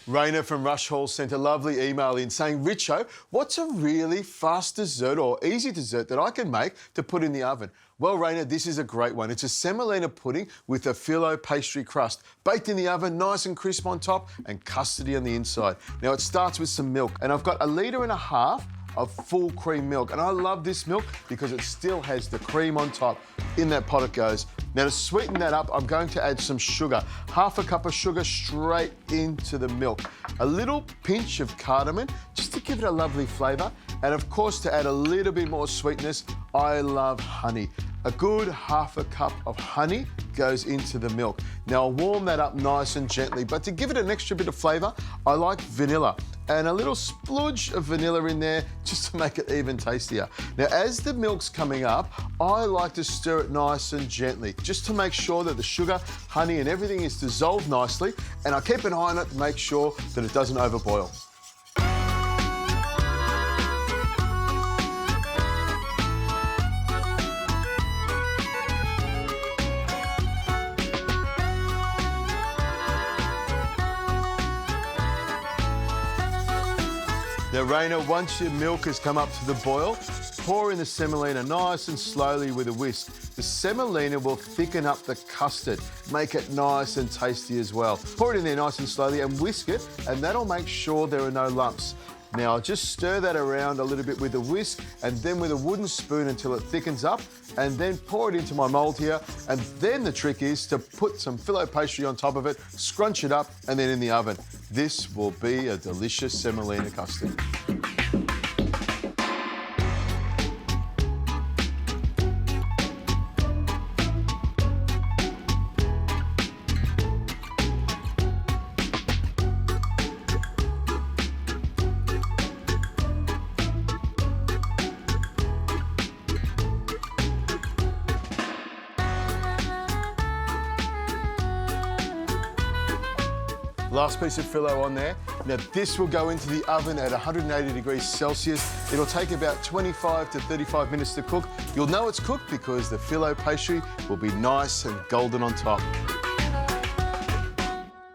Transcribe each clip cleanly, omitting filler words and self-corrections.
Raina from Rush Hall sent a lovely email in saying, Richo, what's a really fast dessert or easy dessert that I can make to put in the oven? Well, Raina, this is a great one. It's a semolina pudding with a Filo pastry crust, baked in the oven, nice and crisp on top, and custardy on the inside. Now, it starts with some milk, and I've got 1.5 litres of full cream milk. And I love this milk because it still has the cream on top. In that pot it goes. Now to sweeten that up, I'm going to add some sugar. 1/2 cup of sugar straight into the milk. A little pinch of cardamom, just to give it a lovely flavour. And of course, to add a little bit more sweetness, I love honey. A good 1/2 cup of honey goes into the milk. Now I'll warm that up nice and gently, but to give it an extra bit of flavour, I like vanilla. And a little splooge of vanilla in there just to make it even tastier. Now, as the milk's coming up, I like to stir it nice and gently, just to make sure that the sugar, honey and everything is dissolved nicely, and I keep an eye on it to make sure that it doesn't overboil. Now, Raina, once your milk has come up to the boil, pour in the semolina nice and slowly with a whisk. The semolina will thicken up the custard, make it nice and tasty as well. Pour it in there nice and slowly and whisk it, and that'll make sure there are no lumps. Now, just stir that around a little bit with a whisk and then with a wooden spoon until it thickens up, and then pour it into my mould here. And then the trick is to put some Filo pastry on top of it, scrunch it up, and then in the oven. This will be a delicious semolina custard. Last piece of Filo on there. Now this will go into the oven at 180 degrees Celsius. It'll take about 25 to 35 minutes to cook. You'll know it's cooked because the Filo pastry will be nice and golden on top.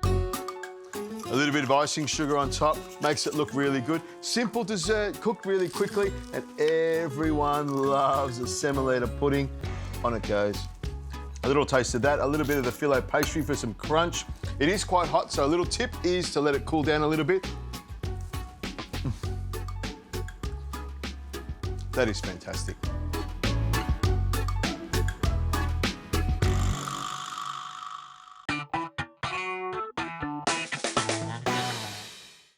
A little bit of icing sugar on top makes it look really good. Simple dessert, cooked really quickly, and everyone loves a semolina pudding. On it goes. A little taste of that, a little bit of the Filo pastry for some crunch. It is quite hot, so a little tip is to let it cool down a little bit. That is fantastic.